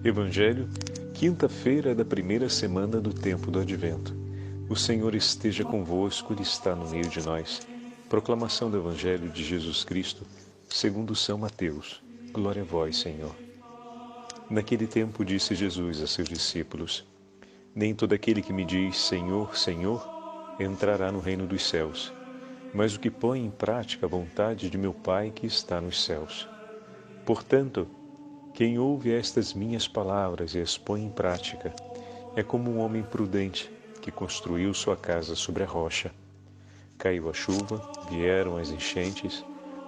Evangelho, quinta-feira da primeira semana do tempo do Advento. O Senhor esteja convosco, Ele está no meio de nós. Proclamação do Evangelho de Jesus Cristo, segundo São Mateus. Glória a vós, Senhor. Naquele tempo disse Jesus a seus discípulos: Nem todo aquele que me diz Senhor, Senhor, entrará no reino dos céus, mas o que põe em prática a vontade de meu Pai que está nos céus. Portanto, quem ouve estas minhas palavras e as põe em prática é como um homem prudente que construiu sua casa sobre a rocha. Caiu a chuva, vieram as enchentes,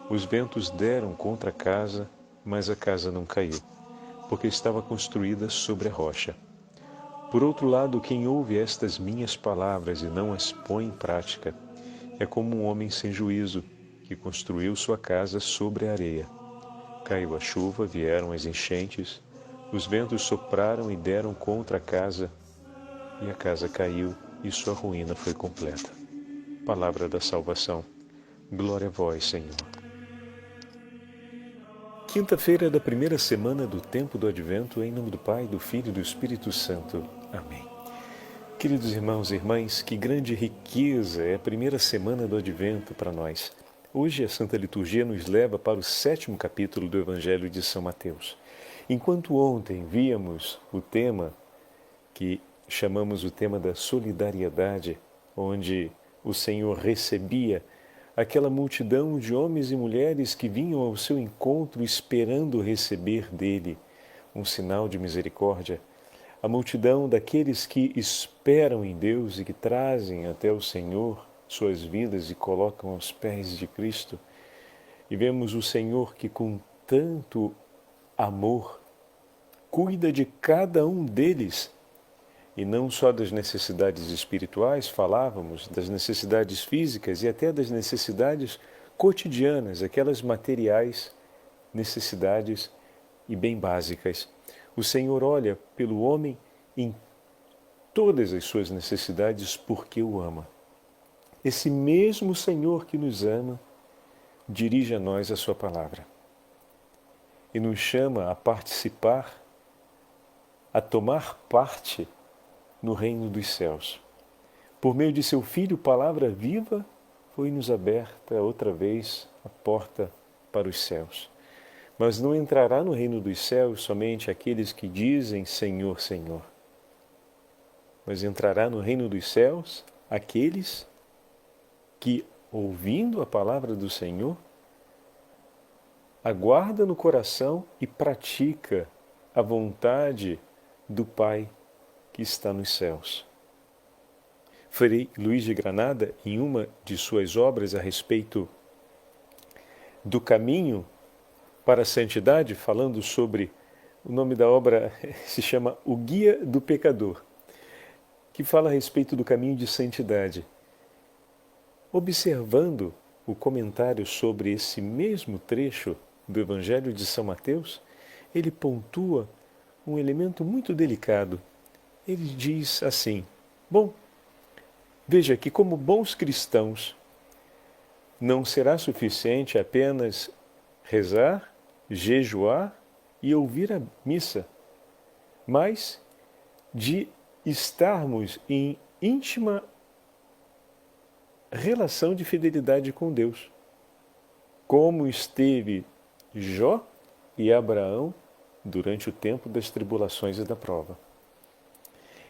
os ventos deram contra a casa, mas a casa não caiu, porque estava construída sobre a rocha. Por outro lado, quem ouve estas minhas palavras e não as põe em prática é como um homem sem juízo que construiu sua casa sobre a areia. Caiu a chuva, vieram as enchentes, os ventos sopraram e deram contra a casa, e a casa caiu, e sua ruína foi completa. Palavra da salvação. Glória a vós, Senhor. Quinta-feira da primeira semana do tempo do Advento, em nome do Pai, do Filho e do Espírito Santo. Amém. Queridos irmãos e irmãs, que grande riqueza é a primeira semana do Advento para nós. Hoje a Santa Liturgia nos leva para o 7º capítulo do Evangelho de São Mateus. Enquanto ontem víamos o tema que chamamos o tema da solidariedade, onde o Senhor recebia aquela multidão de homens e mulheres que vinham ao seu encontro esperando receber dele um sinal de misericórdia, a multidão daqueles que esperam em Deus e que trazem até o Senhor suas vidas e colocam aos pés de Cristo, e vemos o Senhor que com tanto amor cuida de cada um deles, e não só das necessidades espirituais, falávamos, das necessidades físicas e até das necessidades cotidianas, aquelas materiais necessidades e bem básicas. O Senhor olha pelo homem em todas as suas necessidades porque o ama. Esse mesmo Senhor que nos ama, dirige a nós a sua palavra e nos chama a participar, a tomar parte no reino dos céus. Por meio de seu Filho, palavra viva, foi-nos aberta outra vez a porta para os céus. Mas não entrará no reino dos céus somente aqueles que dizem Senhor, Senhor. Mas entrará no reino dos céus aqueles que, ouvindo a palavra do Senhor, aguarda no coração e pratica a vontade do Pai que está nos céus. Frei Luís de Granada, em uma de suas obras a respeito do caminho para a santidade, falando sobre, o nome da obra se chama O Guia do Pecador, que fala a respeito do caminho de santidade. Observando o comentário sobre esse mesmo trecho do Evangelho de São Mateus, ele pontua um elemento muito delicado. Ele diz assim: bom, veja que como bons cristãos não será suficiente apenas rezar, jejuar e ouvir a missa, mas de estarmos em íntima relação de fidelidade com Deus, como esteve Jó e Abraão durante o tempo das tribulações e da prova.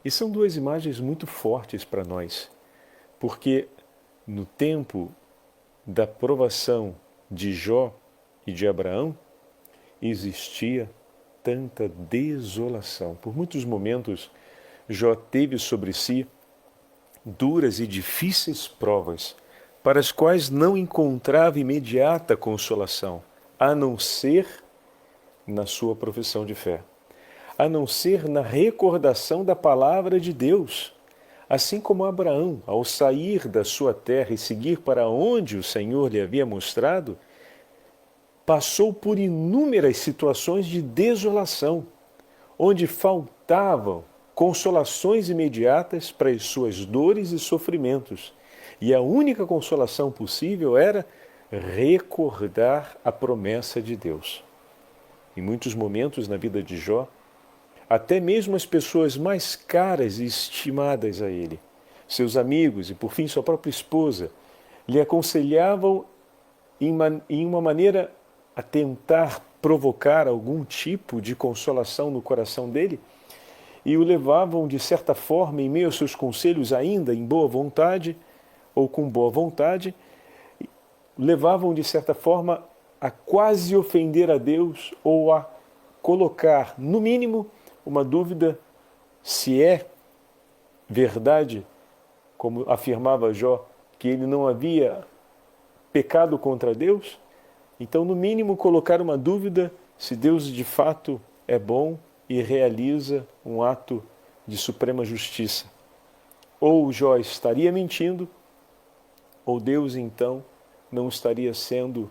E são duas imagens muito fortes para nós, porque no tempo da provação de Jó e de Abraão existia tanta desolação. Por muitos momentos, Jó teve sobre si duras e difíceis provas, para as quais não encontrava imediata consolação, a não ser na sua profissão de fé, a não ser na recordação da palavra de Deus. Assim como Abraão, ao sair da sua terra e seguir para onde o Senhor lhe havia mostrado, passou por inúmeras situações de desolação, onde faltavam consolações imediatas para as suas dores e sofrimentos. E a única consolação possível era recordar a promessa de Deus. Em muitos momentos na vida de Jó, até mesmo as pessoas mais caras e estimadas a ele, seus amigos e, por fim, sua própria esposa, lhe aconselhavam em uma maneira a tentar provocar algum tipo de consolação no coração dele e o levavam, de certa forma, em meio aos seus conselhos, ainda em boa vontade ou com boa vontade, levavam, de certa forma, a quase ofender a Deus ou a colocar, no mínimo, uma dúvida se é verdade, como afirmava Jó, que ele não havia pecado contra Deus. Então, no mínimo, colocar uma dúvida se Deus de fato é bom e realiza um ato de suprema justiça. Ou Jó estaria mentindo, ou Deus então não estaria sendo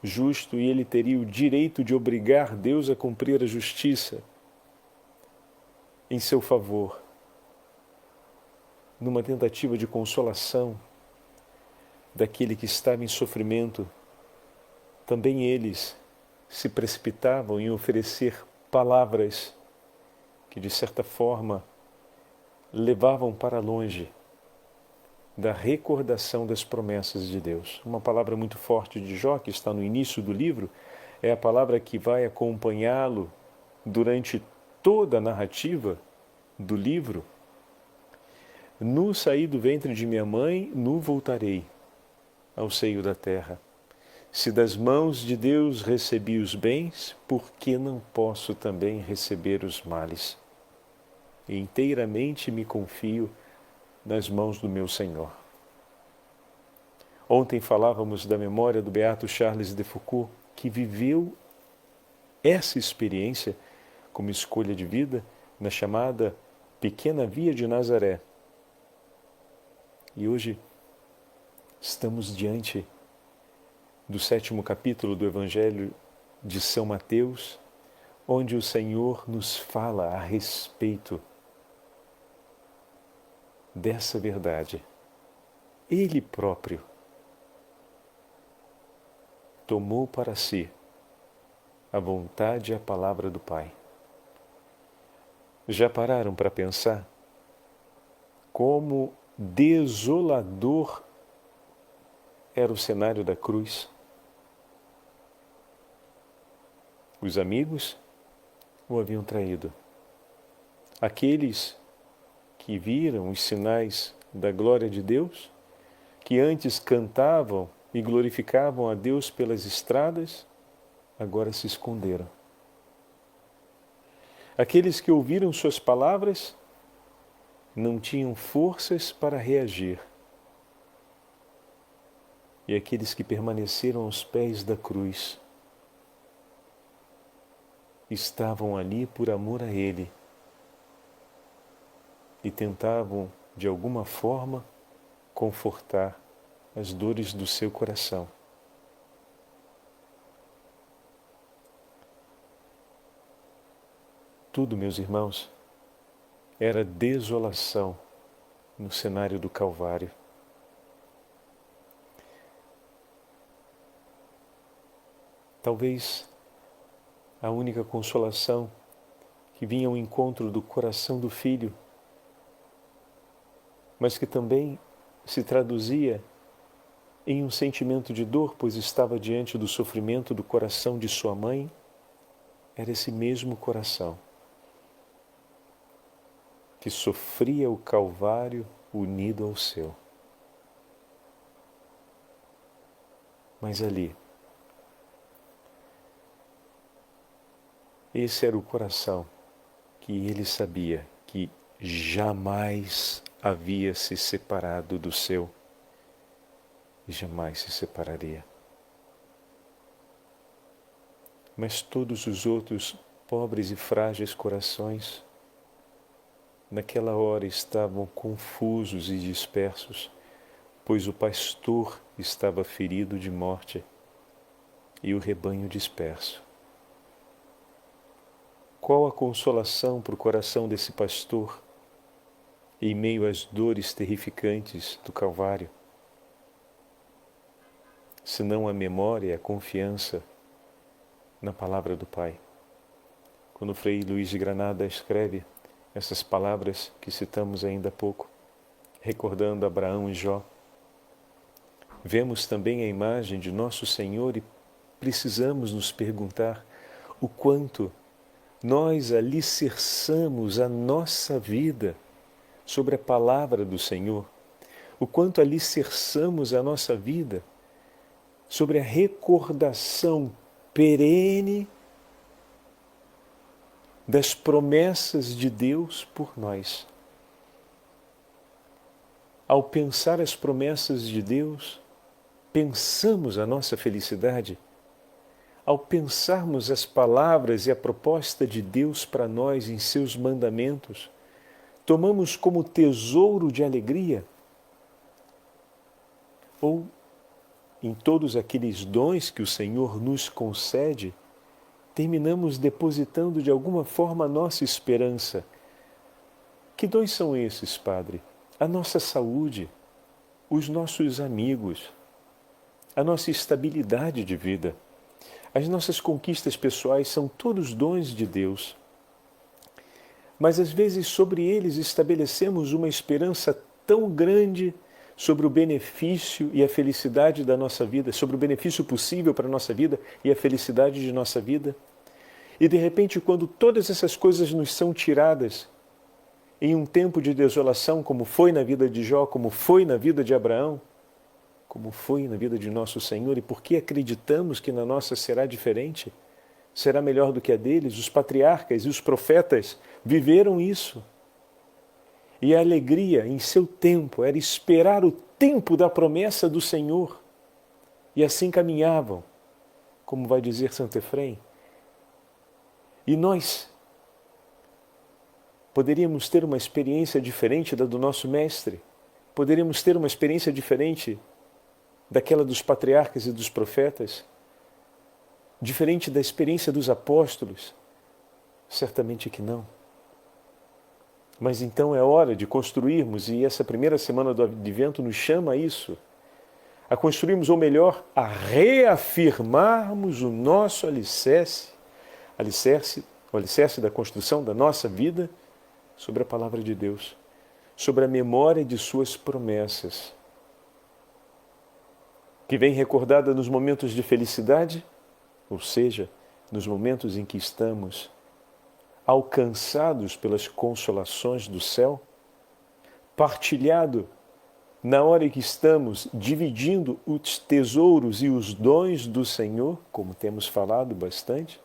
justo e ele teria o direito de obrigar Deus a cumprir a justiça em seu favor, numa tentativa de consolação daquele que estava em sofrimento. Também eles se precipitavam em oferecer palavras que, de certa forma, levavam para longe da recordação das promessas de Deus. Uma palavra muito forte de Jó, que está no início do livro, é a palavra que vai acompanhá-lo durante toda a narrativa do livro. Nu saí do ventre de minha mãe, nu voltarei ao seio da terra. Se das mãos de Deus recebi os bens, por que não posso também receber os males? E inteiramente me confio nas mãos do meu Senhor. Ontem falávamos da memória do beato Charles de Foucauld, que viveu essa experiência como escolha de vida na chamada Pequena Via de Nazaré. E hoje estamos diante do 7º capítulo do Evangelho de São Mateus, onde o Senhor nos fala a respeito dessa verdade. Ele próprio tomou para si a vontade e a palavra do Pai. Já pararam para pensar como desolador era o cenário da cruz? Os amigos o haviam traído. Aqueles que viram os sinais da glória de Deus, que antes cantavam e glorificavam a Deus pelas estradas, agora se esconderam. Aqueles que ouviram suas palavras não tinham forças para reagir. E aqueles que permaneceram aos pés da cruz estavam ali por amor a Ele e tentavam, de alguma forma, confortar as dores do seu coração. Tudo, meus irmãos, era desolação no cenário do Calvário. Talvez a única consolação que vinha ao encontro do coração do filho, mas que também se traduzia em um sentimento de dor, pois estava diante do sofrimento do coração de sua mãe, era esse mesmo coração que sofria o Calvário unido ao seu. Mas ali, esse era o coração que ele sabia que jamais havia se separado do seu e jamais se separaria. Mas todos os outros pobres e frágeis corações, naquela hora estavam confusos e dispersos, pois o pastor estava ferido de morte e o rebanho disperso. Qual a consolação para o coração desse pastor em meio às dores terrificantes do Calvário, senão a memória e a confiança na palavra do Pai? quando Frei Luís de Granada escreve essas palavras que citamos ainda há pouco, recordando Abraão e Jó. Vemos também a imagem de Nosso Senhor e precisamos nos perguntar o quanto nós alicerçamos a nossa vida sobre a palavra do Senhor, o quanto alicerçamos a nossa vida sobre a recordação perene das promessas de Deus por nós. Ao pensar as promessas de Deus, pensamos a nossa felicidade. Ao pensarmos as palavras e a proposta de Deus para nós em seus mandamentos, tomamos como tesouro de alegria? Ou, em todos aqueles dons que o Senhor nos concede, terminamos depositando de alguma forma a nossa esperança? Que dons são esses, Padre? A nossa saúde, os nossos amigos, a nossa estabilidade de vida, as nossas conquistas pessoais são todos dons de Deus. Mas às vezes sobre eles estabelecemos uma esperança tão grande sobre o benefício e a felicidade da nossa vida, sobre o benefício possível para a nossa vida e a felicidade de nossa vida. E de repente, quando todas essas coisas nos são tiradas, em um tempo de desolação, como foi na vida de Jó, como foi na vida de Abraão, como foi na vida de Nosso Senhor, e por que acreditamos que na nossa será diferente? Será melhor do que a deles? Os patriarcas e os profetas viveram isso. E a alegria em seu tempo era esperar o tempo da promessa do Senhor. E assim caminhavam, como vai dizer Santo Efrém. E nós poderíamos ter uma experiência diferente da do nosso Mestre. Poderíamos ter uma experiência diferente daquela dos patriarcas e dos profetas. Diferente da experiência dos apóstolos. Certamente que não. Mas então é hora de construirmos, e essa primeira semana do Advento nos chama a isso, a construirmos, ou melhor, a reafirmarmos o nosso alicerce, o alicerce da construção da nossa vida sobre a palavra de Deus, sobre a memória de suas promessas, que vem recordada nos momentos de felicidade, ou seja, nos momentos em que estamos alcançados pelas consolações do céu, partilhado na hora em que estamos dividindo os tesouros e os dons do Senhor, como temos falado bastante,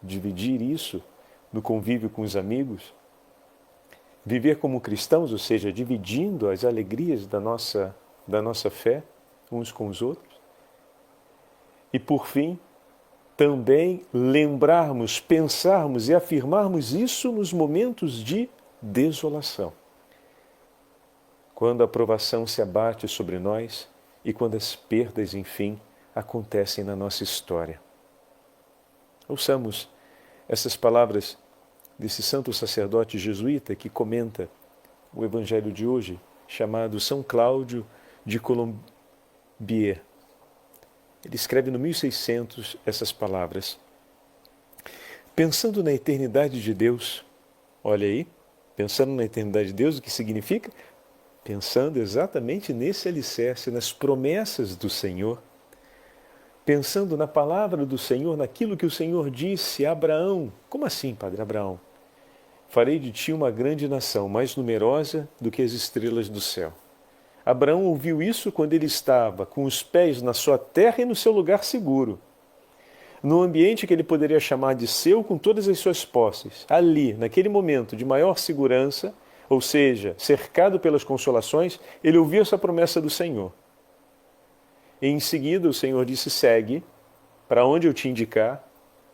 dividir isso no convívio com os amigos, viver como cristãos, ou seja, dividindo as alegrias da nossa fé uns com os outros, e por fim, também lembrarmos, pensarmos e afirmarmos isso nos momentos de desolação. Quando a provação se abate sobre nós e quando as perdas, enfim, acontecem na nossa história. Ouçamos essas palavras desse santo sacerdote jesuíta que comenta o Evangelho de hoje, chamado São Cláudio de Colombier. Ele escreve no 1600 essas palavras. Pensando na eternidade de Deus, olha aí, pensando na eternidade de Deus, o que significa? Pensando exatamente nesse alicerce, nas promessas do Senhor, pensando na palavra do Senhor, naquilo que o Senhor disse a Abraão. Como assim, Padre Abraão? Farei de ti uma grande nação, mais numerosa do que as estrelas do céu. Abraão ouviu isso quando ele estava com os pés na sua terra e no seu lugar seguro, num ambiente que ele poderia chamar de seu, com todas as suas posses. Ali, naquele momento de maior segurança, ou seja, cercado pelas consolações, ele ouviu essa promessa do Senhor. E em seguida o Senhor disse, segue, para onde eu te indicar,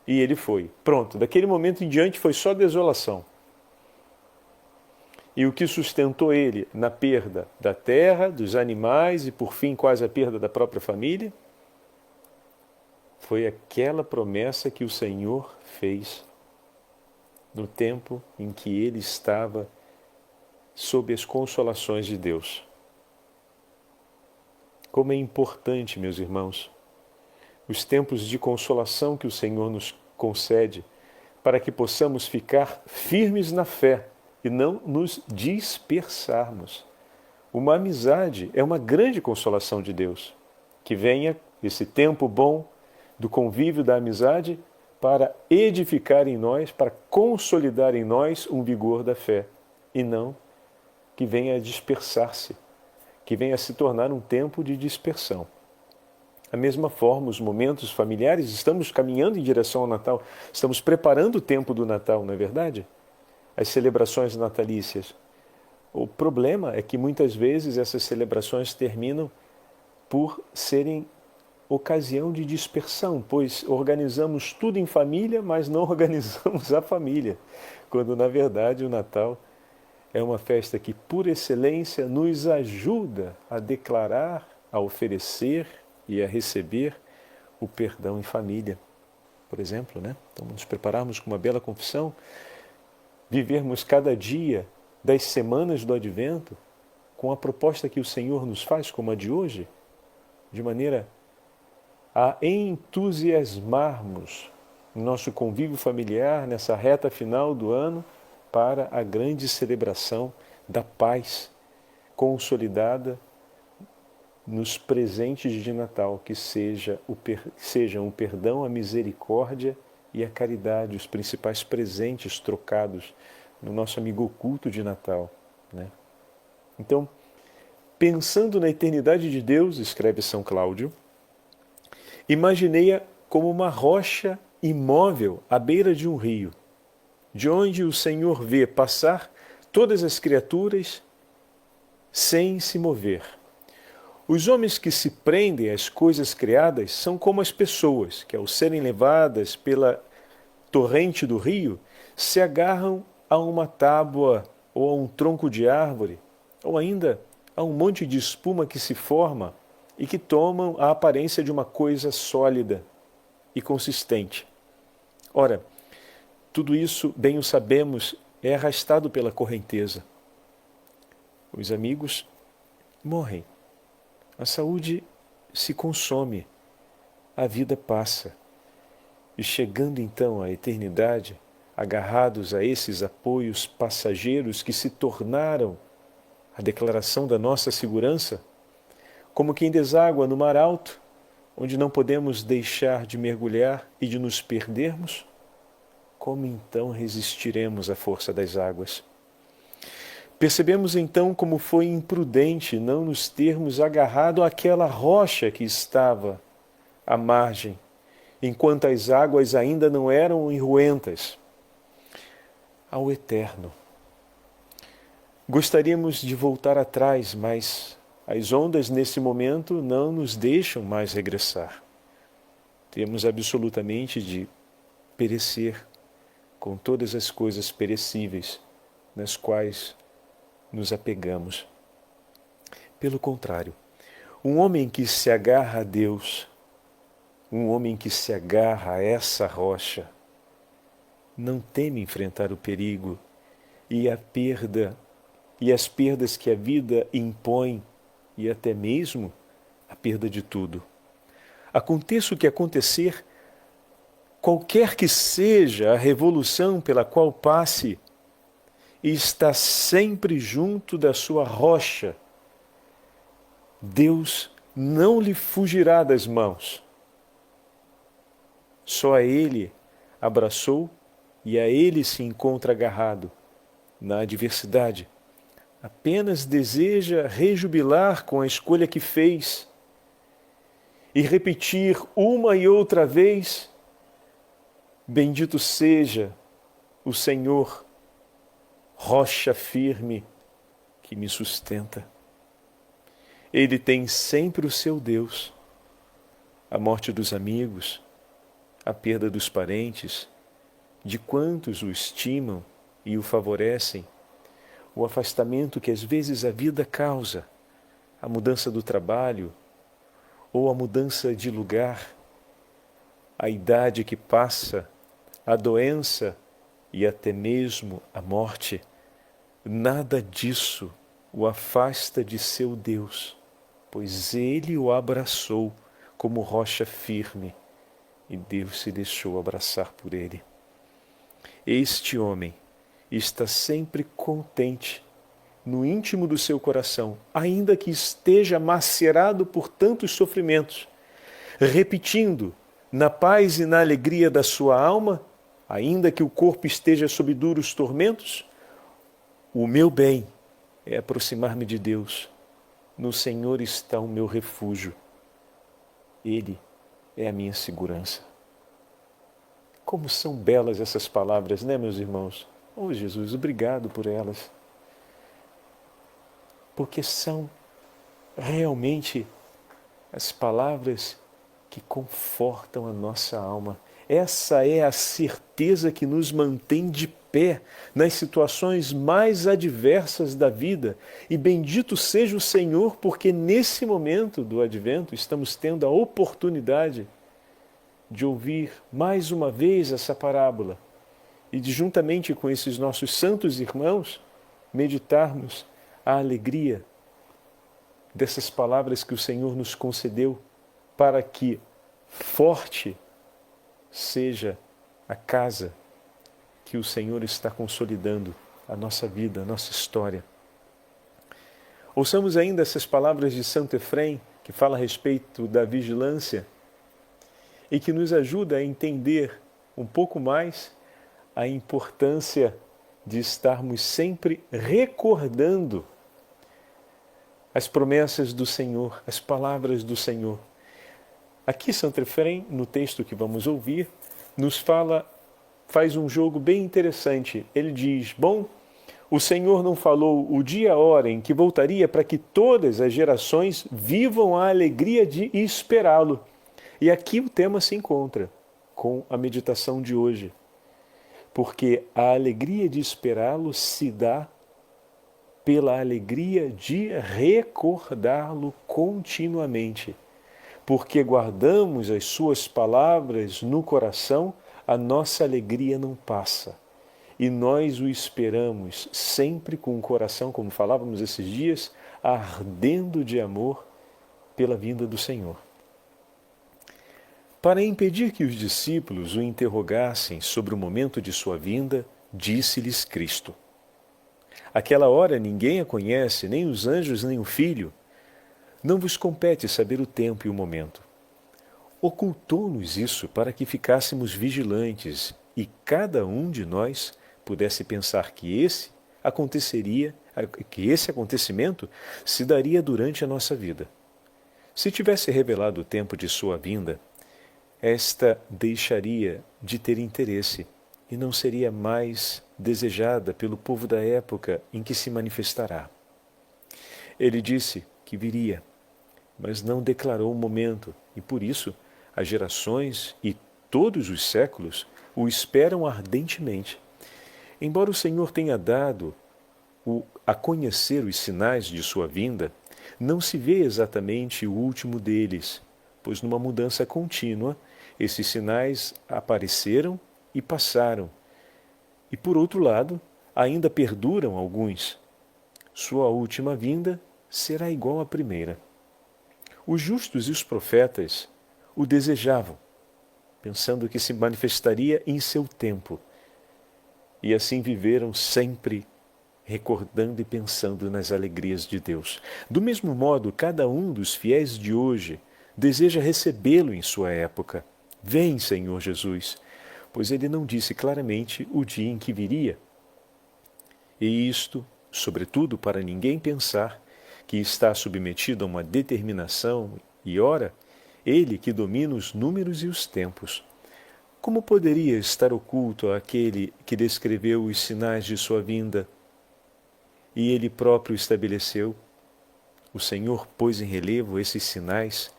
e ele foi. Pronto, daquele momento em diante foi só desolação. E o que sustentou ele na perda da terra, dos animais e, por fim, quase a perda da própria família, foi aquela promessa que o Senhor fez no tempo em que ele estava sob as consolações de Deus. Como é importante, meus irmãos, os tempos de consolação que o Senhor nos concede para que possamos ficar firmes na fé e não nos dispersarmos. Uma amizade é uma grande consolação de Deus. Que venha esse tempo bom do convívio da amizade para edificar em nós, para consolidar em nós um vigor da fé, e não que venha a dispersar-se, que venha a se tornar um tempo de dispersão. Da mesma forma, os momentos familiares, estamos caminhando em direção ao Natal, estamos preparando o tempo do Natal, não é verdade? As celebrações natalícias. O problema é que muitas vezes essas celebrações terminam por serem ocasião de dispersão, pois organizamos tudo em família, mas não organizamos a família, quando na verdade o Natal é uma festa que, por excelência, nos ajuda a declarar, a oferecer e a receber o perdão em família, por exemplo, né? Então, nos prepararmos com uma bela confissão, vivermos cada dia das semanas do Advento com a proposta que o Senhor nos faz, como a de hoje, de maneira a entusiasmarmos o nosso convívio familiar nessa reta final do ano para a grande celebração da paz consolidada nos presentes de Natal, que sejam o perdão, a misericórdia e a caridade, os principais presentes trocados no nosso amigo oculto de Natal, né? Então, pensando na eternidade de Deus, escreve São Cláudio, imaginei-a como uma rocha imóvel à beira de um rio, de onde o Senhor vê passar todas as criaturas sem se mover. Os homens que se prendem às coisas criadas são como as pessoas que, ao serem levadas pela torrente do rio, se agarram a uma tábua ou a um tronco de árvore, ou ainda a um monte de espuma que se forma e que tomam a aparência de uma coisa sólida e consistente. Ora, tudo isso, bem o sabemos, é arrastado pela correnteza. Os amigos morrem, a saúde se consome, a vida passa. E chegando então à eternidade, agarrados a esses apoios passageiros que se tornaram a declaração da nossa segurança, como quem deságua no mar alto, onde não podemos deixar de mergulhar e de nos perdermos, como então resistiremos à força das águas? Percebemos então como foi imprudente não nos termos agarrado àquela rocha que estava à margem, enquanto as águas ainda não eram enruentas, ao eterno. Gostaríamos de voltar atrás, mas as ondas nesse momento não nos deixam mais regressar. Temos absolutamente de perecer com todas as coisas perecíveis nas quais nos apegamos. Pelo contrário, um homem que se agarra a Deus, um homem que se agarra a essa rocha, não teme enfrentar o perigo e a perda e as perdas que a vida impõe e até mesmo a perda de tudo. Aconteça o que acontecer, qualquer que seja a revolução pela qual passe, e está sempre junto da sua rocha, Deus não lhe fugirá das mãos. Só a Ele abraçou e a Ele se encontra agarrado na adversidade. Apenas deseja rejubilar com a escolha que fez e repetir uma e outra vez: bendito seja o Senhor, rocha firme que me sustenta. Ele tem sempre o seu Deus. A morte dos amigos, a perda dos parentes, de quantos o estimam e o favorecem, o afastamento que às vezes a vida causa, a mudança do trabalho ou a mudança de lugar, a idade que passa, a doença e até mesmo a morte, nada disso o afasta de seu Deus, pois Ele o abraçou como rocha firme e Deus se deixou abraçar por Ele. Este homem está sempre contente no íntimo do seu coração, ainda que esteja macerado por tantos sofrimentos, repetindo na paz e na alegria da sua alma, ainda que o corpo esteja sob duros tormentos, o meu bem é aproximar-me de Deus. No Senhor está o meu refúgio. Ele é a minha segurança. Como são belas essas palavras, né, meus irmãos? Oh, Jesus, obrigado por elas. Porque são realmente as palavras que confortam a nossa alma. Essa é a certeza que nos mantém de pé nas situações mais adversas da vida. E bendito seja o Senhor, porque nesse momento do Advento estamos tendo a oportunidade de ouvir mais uma vez essa parábola e de, juntamente com esses nossos santos irmãos, meditarmos a alegria dessas palavras que o Senhor nos concedeu para que forte seja a casa que o Senhor está consolidando, a nossa vida, a nossa história. Ouçamos ainda essas palavras de Santo Efrém, que fala a respeito da vigilância e que nos ajuda a entender um pouco mais a importância de estarmos sempre recordando as promessas do Senhor, as palavras do Senhor. Aqui Santo Efrém, no texto que vamos ouvir, nos faz um jogo bem interessante. Ele diz, bom, o Senhor não falou o dia e a hora em que voltaria para que todas as gerações vivam a alegria de esperá-lo. E aqui o tema se encontra com a meditação de hoje. Porque a alegria de esperá-lo se dá pela alegria de recordá-lo continuamente. Porque guardamos as suas palavras no coração, a nossa alegria não passa. E nós o esperamos sempre com o coração, como falávamos esses dias, ardendo de amor pela vinda do Senhor. Para impedir que os discípulos o interrogassem sobre o momento de sua vinda, disse-lhes Cristo: aquela hora ninguém a conhece, nem os anjos, nem o Filho. Não vos compete saber o tempo e o momento. Ocultou-nos isso para que ficássemos vigilantes e cada um de nós pudesse pensar que esse acontecimento se daria durante a nossa vida. Se tivesse revelado o tempo de sua vinda, esta deixaria de ter interesse e não seria mais desejada pelo povo da época em que se manifestará. Ele disse que viria, mas não declarou o momento, e por isso as gerações e todos os séculos o esperam ardentemente. Embora o Senhor tenha dado a conhecer os sinais de sua vinda, não se vê exatamente o último deles, pois numa mudança contínua, esses sinais apareceram e passaram. E por outro lado, ainda perduram alguns. Sua última vinda será igual à primeira. Os justos e os profetas o desejavam, pensando que se manifestaria em seu tempo. E assim viveram sempre recordando e pensando nas alegrias de Deus. Do mesmo modo, cada um dos fiéis de hoje deseja recebê-lo em sua época. Vem, Senhor Jesus, pois ele não disse claramente o dia em que viria. E isto, sobretudo, para ninguém pensar que está submetido a uma determinação e, ora, ele que domina os números e os tempos. Como poderia estar oculto àquele que descreveu os sinais de sua vinda e ele próprio estabeleceu? O Senhor pôs em relevo esses sinais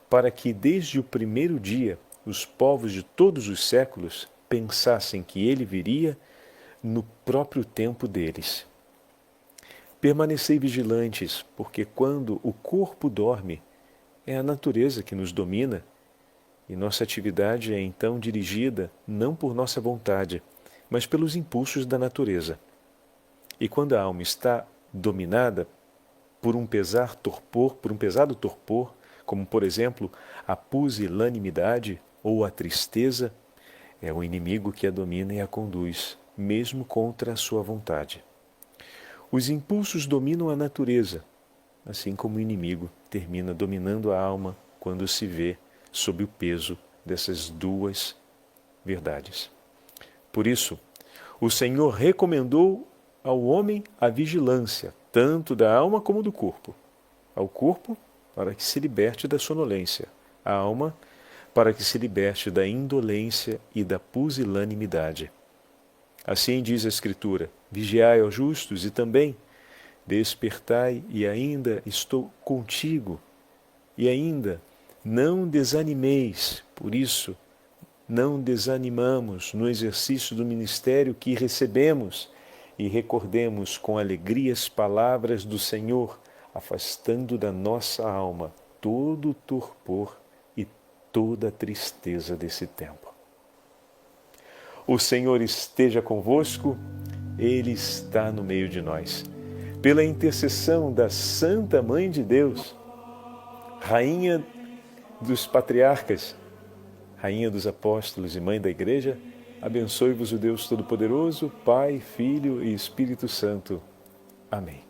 para que desde o primeiro dia os povos de todos os séculos pensassem que ele viria no próprio tempo deles. Permanecei vigilantes, porque quando o corpo dorme, é a natureza que nos domina, e nossa atividade é então dirigida não por nossa vontade, mas pelos impulsos da natureza. E quando a alma está dominada por um pesado torpor, como por exemplo a pusilanimidade ou a tristeza, É o inimigo que a domina e a conduz, mesmo contra a sua vontade. Os impulsos dominam a natureza, assim como o inimigo termina dominando a alma quando se vê sob o peso dessas duas verdades. Por isso, o Senhor recomendou ao homem a vigilância, tanto da alma como do corpo. Ao corpo, para que se liberte da sonolência. À alma, para que se liberte da indolência e da pusilanimidade. Assim diz a Escritura: vigiai aos justos e também despertai, e ainda estou contigo. E ainda, não desanimeis. Por isso, não desanimamos no exercício do ministério que recebemos e recordemos com alegria as palavras do Senhor, afastando da nossa alma todo o torpor e toda a tristeza desse tempo. O Senhor esteja convosco, Ele está no meio de nós. Pela intercessão da Santa Mãe de Deus, Rainha dos Patriarcas, Rainha dos Apóstolos e Mãe da Igreja, abençoe-vos o Deus Todo-Poderoso, Pai, Filho e Espírito Santo. Amém.